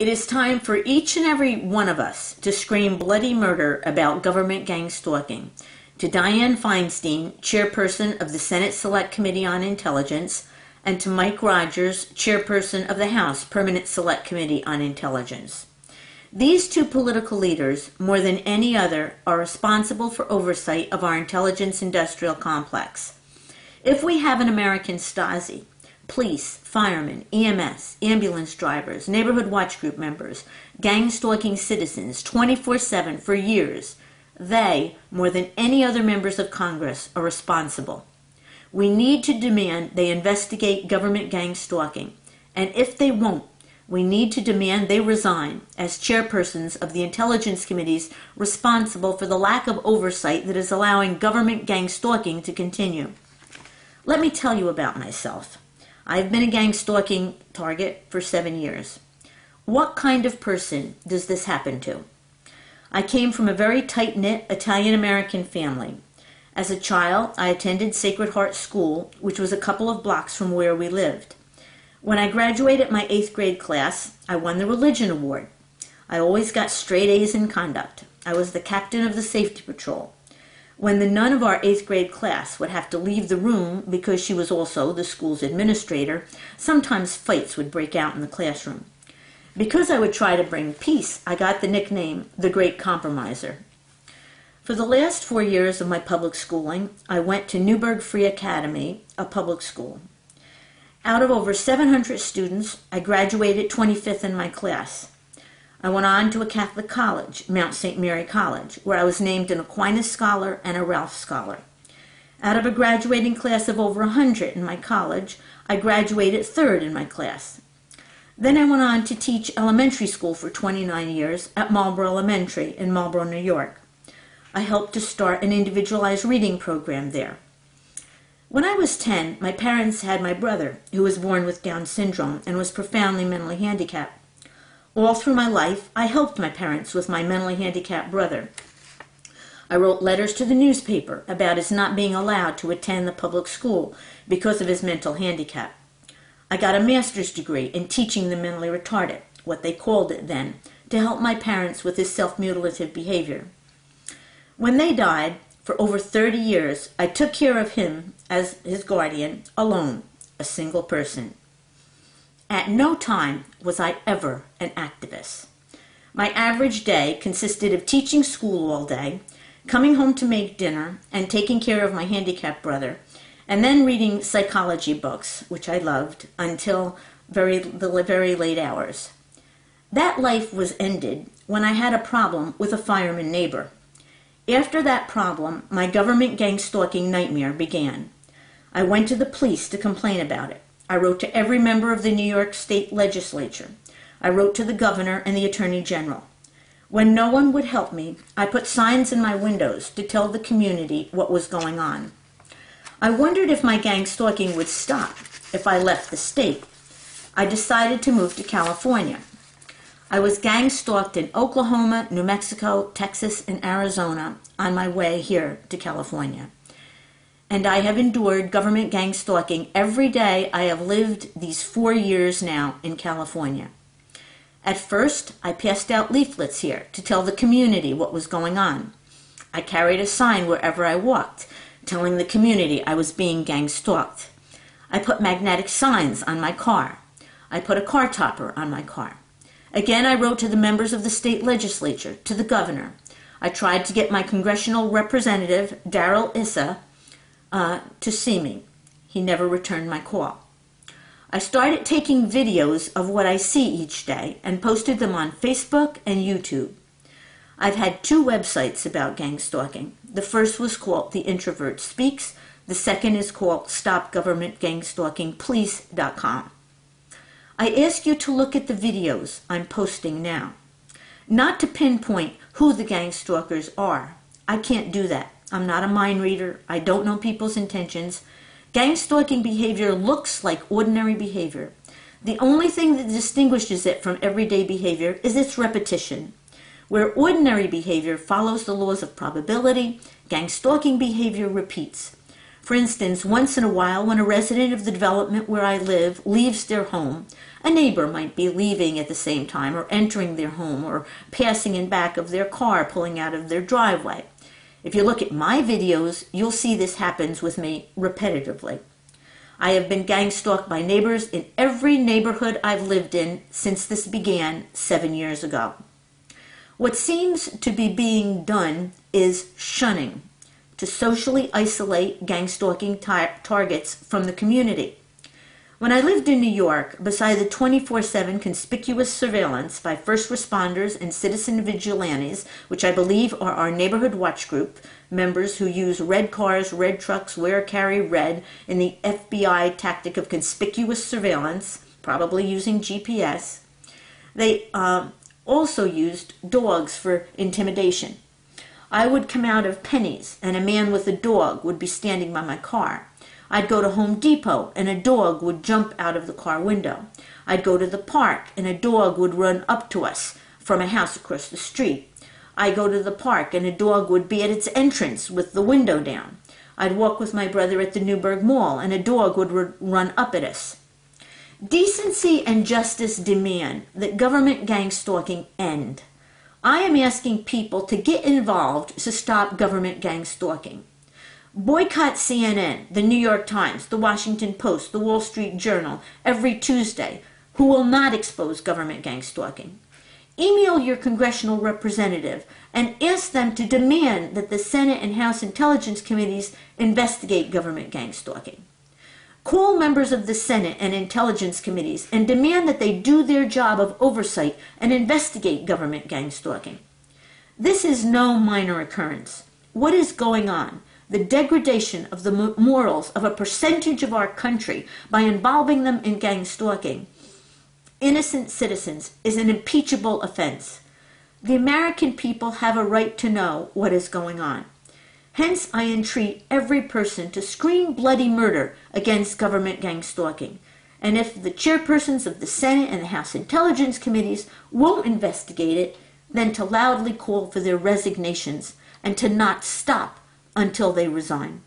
It is time for each and every one of us to scream bloody murder about government gang stalking. To Dianne Feinstein, chairperson of the Senate Select Committee on Intelligence, and to Mike Rogers, chairperson of the House Permanent Select Committee on Intelligence. These two political leaders, more than any other, are responsible for oversight of our intelligence industrial complex. If we have an American Stasi, police, firemen, EMS, ambulance drivers, neighborhood watch group members, gang stalking citizens 24/7 for years, they, more than any other members of Congress, are responsible. We need to demand they investigate government gang stalking, and if they won't, we need to demand they resign as chairpersons of the intelligence committees responsible for the lack of oversight that is allowing government gang stalking to continue. Let me tell you about myself. I've been a gang stalking target for 7 years. What kind of person does this happen to? I came from a very tight-knit Italian-American family. As a child, I attended Sacred Heart School, which was a couple of blocks from where we lived. When I graduated my 8th grade class, I won the Religion Award. I always got straight A's in conduct. I was the captain of the safety patrol. When the nun of our 8th grade class would have to leave the room because she was also the school's administrator, sometimes fights would break out in the classroom. Because I would try to bring peace, I got the nickname the Great Compromiser. For the last 4 years of my public schooling, I went to Newburgh Free Academy, a public school. Out of over 700 students, I graduated 25th in my class. I went on to a Catholic college, Mount St. Mary College, where I was named an Aquinas Scholar and a Ralph Scholar. Out of a graduating class of over 100 in my college, I graduated 3rd in my class. Then I went on to teach elementary school for 29 years at Marlboro Elementary in Marlboro, New York. I helped to start an individualized reading program there. When I was 10, my parents had my brother, who was born with Down syndrome and was profoundly mentally handicapped. All through my life, I helped my parents with my mentally handicapped brother. I wrote letters to the newspaper about his not being allowed to attend the public school because of his mental handicap. I got a master's degree in teaching the mentally retarded, what they called it then, to help my parents with his self-mutilative behavior. When they died, for over 30 years, I took care of him as his guardian, alone, a single person. At no time was I ever an activist. My average day consisted of teaching school all day, coming home to make dinner, and taking care of my handicapped brother, and then reading psychology books, which I loved, until the very late hours. That life was ended when I had a problem with a fireman neighbor. After that problem, my government gang stalking nightmare began. I went to the police to complain about it. I wrote to every member of the New York State Legislature. I wrote to the governor and the Attorney General. When no one would help me, I put signs in my windows to tell the community what was going on. I wondered if my gang stalking would stop if I left the state. I decided to move to California. I was gang stalked in Oklahoma, New Mexico, Texas, and Arizona on my way here to California. And I have endured government gang stalking every day I have lived these 4 years now in California. At first, I passed out leaflets here to tell the community what was going on. I carried a sign wherever I walked, telling the community I was being gang stalked. I put magnetic signs on my car. I put a car topper on my car. Again, I wrote to the members of the state legislature, to the governor. I tried to get my congressional representative, Darrell Issa, to see me. He never returned my call. I started taking videos of what I see each day and posted them on Facebook and YouTube. I've had 2 websites about gang stalking. The first was called The Introvert Speaks. The second is called StopGovernmentGangStalkingPlease.com. I ask you to look at the videos I'm posting now. Not to pinpoint who the gang stalkers are. I can't do that. I'm not a mind reader. I don't know people's intentions. Gang stalking behavior looks like ordinary behavior. The only thing that distinguishes it from everyday behavior is its repetition. Where ordinary behavior follows the laws of probability, gang stalking behavior repeats. For instance, once in a while, when a resident of the development where I live leaves their home, a neighbor might be leaving at the same time or entering their home or passing in back of their car pulling out of their driveway. If you look at my videos, you'll see this happens with me repetitively. I have been gang stalked by neighbors in every neighborhood I've lived in since this began 7 years ago. What seems to be being done is shunning, to socially isolate gang stalking targets from the community. When I lived in New York, beside the 24/7 conspicuous surveillance by first responders and citizen vigilantes, which I believe are our neighborhood watch group, members who use red cars, red trucks, wear carry red in the FBI tactic of conspicuous surveillance, probably using GPS, they also used dogs for intimidation. I would come out of Penny's and a man with a dog would be standing by my car. I'd go to Home Depot and a dog would jump out of the car window. I'd go to the park and a dog would run up to us from a house across the street. I'd go to the park and a dog would be at its entrance with the window down. I'd walk with my brother at the Newburgh Mall and a dog would run up at us. Decency and justice demand that government gang stalking end. I am asking people to get involved to stop government gang stalking. Boycott CNN, the New York Times, the Washington Post, the Wall Street Journal every Tuesday, who will not expose government gang stalking. Email your congressional representative and ask them to demand that the Senate and House Intelligence Committees investigate government gang stalking. Call members of the Senate and Intelligence Committees and demand that they do their job of oversight and investigate government gang stalking. This is no minor occurrence. What is going on? The degradation of the morals of a percentage of our country by involving them in gang stalking innocent citizens is an impeachable offense. The American people have a right to know what is going on. Hence, I entreat every person to scream bloody murder against government gang stalking. And if the chairpersons of the Senate and the House Intelligence Committees won't investigate it, then to loudly call for their resignations and to not stop until they resign.